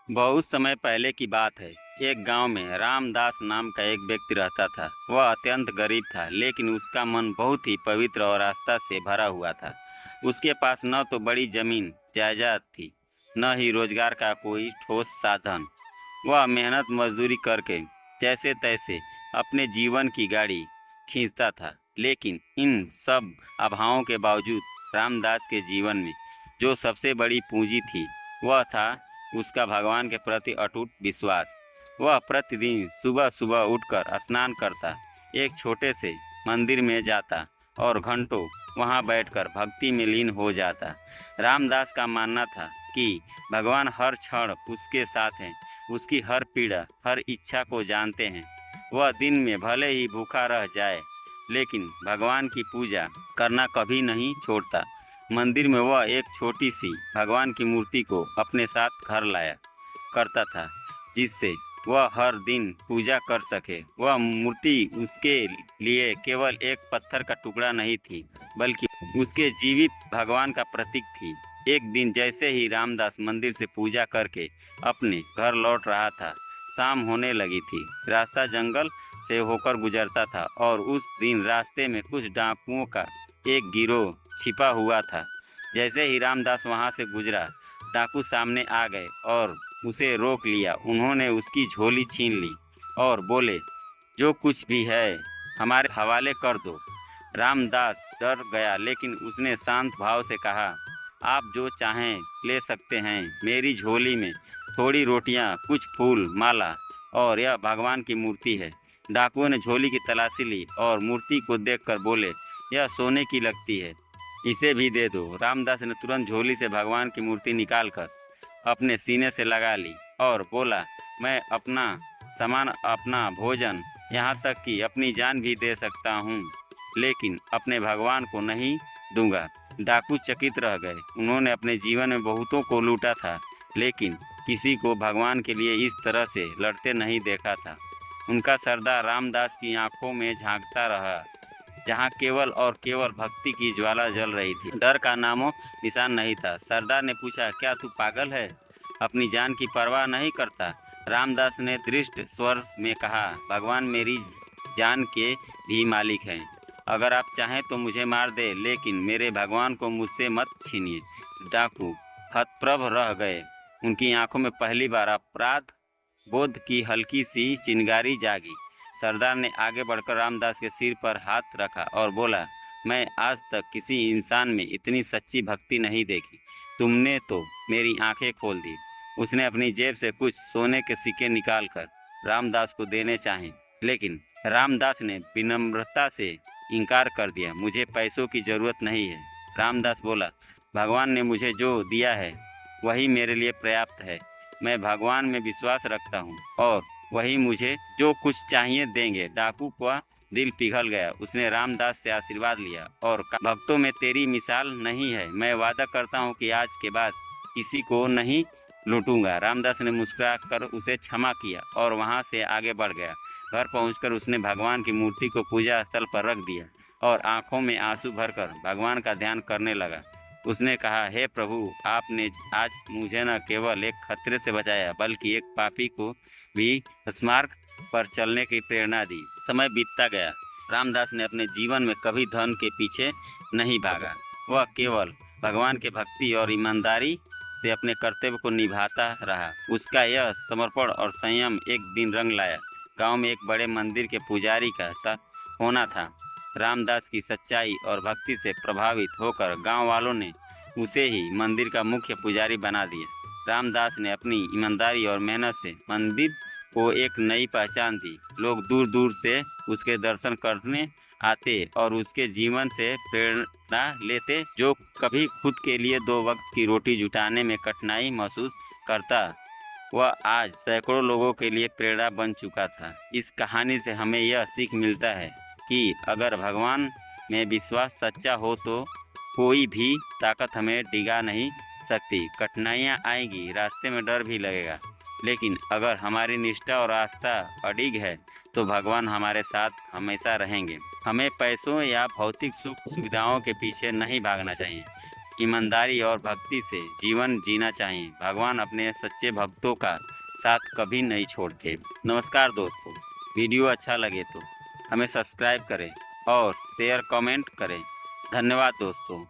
बहुत समय पहले की बात है। एक गांव में रामदास नाम का एक व्यक्ति रहता था। वह अत्यंत गरीब था, लेकिन उसका मन बहुत ही पवित्र और आस्था से भरा हुआ था। उसके पास न तो बड़ी जमीन जायदाद थी, न ही रोजगार का कोई ठोस साधन। वह मेहनत मजदूरी करके जैसे तैसे अपने जीवन की गाड़ी खींचता था। लेकिन इन सब अभावों के बावजूद रामदास के जीवन में जो सबसे बड़ी पूंजी थी, वह था उसका भगवान के प्रति अटूट विश्वास। वह प्रतिदिन सुबह सुबह उठकर स्नान करता, एक छोटे से मंदिर में जाता और घंटों वहां बैठकर भक्ति में लीन हो जाता। रामदास का मानना था कि भगवान हर क्षण उसके साथ हैं, उसकी हर पीड़ा, हर इच्छा को जानते हैं। वह दिन में भले ही भूखा रह जाए, लेकिन भगवान की पूजा करना कभी नहीं छोड़ता। मंदिर में वह एक छोटी सी भगवान की मूर्ति को अपने साथ घर लाया करता था, जिससे वह हर दिन पूजा कर सके। वह मूर्ति उसके लिए केवल एक पत्थर का टुकड़ा नहीं थी, बल्कि उसके जीवित भगवान का प्रतीक थी। एक दिन जैसे ही रामदास मंदिर से पूजा करके अपने घर लौट रहा था, शाम होने लगी थी। रास्ता जंगल से होकर गुजरता था और उस दिन रास्ते में कुछ डाकुओं का एक गिरोह छिपा हुआ था। जैसे ही रामदास वहां से गुजरा, डाकू सामने आ गए और उसे रोक लिया। उन्होंने उसकी झोली छीन ली और बोले, जो कुछ भी है हमारे हवाले कर दो। रामदास डर गया, लेकिन उसने शांत भाव से कहा, आप जो चाहें ले सकते हैं। मेरी झोली में थोड़ी रोटियां, कुछ फूल माला और यह भगवान की मूर्ति है। डाकुओं ने झोली की तलाशी ली और मूर्ति को देखकर बोले, यह सोने की लगती है, इसे भी दे दो। रामदास ने तुरंत झोली से भगवान की मूर्ति निकालकर अपने सीने से लगा ली और बोला, मैं अपना सामान, अपना भोजन, यहाँ तक कि अपनी जान भी दे सकता हूँ, लेकिन अपने भगवान को नहीं दूंगा। डाकू चकित रह गए। उन्होंने अपने जीवन में बहुतों को लूटा था, लेकिन किसी को भगवान के लिए इस तरह से लड़ते नहीं देखा था। उनका सरदार रामदास की आंखों में झांकता रहा, जहाँ केवल और केवल भक्ति की ज्वाला जल रही थी। डर का नामो निशान नहीं था। सरदार ने पूछा, क्या तू पागल है, अपनी जान की परवाह नहीं करता? रामदास ने दृढ़ स्वर में कहा, भगवान मेरी जान के भी मालिक हैं। अगर आप चाहें तो मुझे मार दे, लेकिन मेरे भगवान को मुझसे मत छीनिए। डाकू हतप्रभ रह गए। उनकी आंखों में पहली बार अपराध बोध की हल्की सी चिंगारी जागी। सरदार ने आगे बढ़कर रामदास के सिर पर हाथ रखा और बोला, मैं आज तक किसी इंसान में इतनी सच्ची भक्ति नहीं देखी। तुमने तो मेरी आंखें खोल दी। उसने अपनी जेब से कुछ सोने के सिक्के निकालकर रामदास को देने चाहे, लेकिन रामदास ने विनम्रता से इनकार कर दिया। मुझे पैसों की जरूरत नहीं है। रामदास बोला, भगवान ने मुझे जो दिया है वही मेरे लिए पर्याप्त है। मैं भगवान में विश्वास रखता हूँ और वही मुझे जो कुछ चाहिए देंगे। डाकू का दिल पिघल गया। उसने रामदास से आशीर्वाद लिया और कहा, भक्तों में तेरी मिसाल नहीं है। मैं वादा करता हूँ कि आज के बाद किसी को नहीं लूटूंगा। रामदास ने मुस्कुरा कर उसे क्षमा किया और वहाँ से आगे बढ़ गया। घर पहुंचकर उसने भगवान की मूर्ति को पूजा स्थल पर रख दिया और आंखों में आंसू भरकर भगवान का ध्यान करने लगा। उसने कहा, हे प्रभु, आपने आज मुझे न केवल एक खतरे से बचाया, बल्कि एक पापी को भी स्मार्ग पर चलने की प्रेरणा दी। समय बीतता गया। रामदास ने अपने जीवन में कभी धन के पीछे नहीं भागा। वह केवल भगवान के भक्ति और ईमानदारी से अपने कर्तव्य को निभाता रहा। उसका यह समर्पण और संयम एक दिन रंग लाया। गांव में एक बड़े मंदिर के पुजारी का होना था। रामदास की सच्चाई और भक्ति से प्रभावित होकर गांव वालों ने उसे ही मंदिर का मुख्य पुजारी बना दिया। रामदास ने अपनी ईमानदारी और मेहनत से मंदिर को एक नई पहचान दी। लोग दूर दूर से उसके दर्शन करने आते और उसके जीवन से प्रेरणा लेते। जो कभी खुद के लिए 2 वक्त की रोटी जुटाने में कठिनाई महसूस करता, वह आज सैकड़ों लोगों के लिए प्रेरणा बन चुका था। इस कहानी से हमें यह सीख मिलता है कि अगर भगवान में विश्वास सच्चा हो तो कोई भी ताकत हमें डिगा नहीं सकती। कठिनाइयाँ आएंगी, रास्ते में डर भी लगेगा, लेकिन अगर हमारी निष्ठा और आस्था अडिग है तो भगवान हमारे साथ हमेशा रहेंगे। हमें पैसों या भौतिक सुख सुविधाओं के पीछे नहीं भागना चाहिए, ईमानदारी और भक्ति से जीवन जीना चाहिए। भगवान अपने सच्चे भक्तों का साथ कभी नहीं छोड़ते। नमस्कार दोस्तों, वीडियो अच्छा लगे तो हमें सब्सक्राइब करें और शेयर कमेंट करें। धन्यवाद दोस्तों।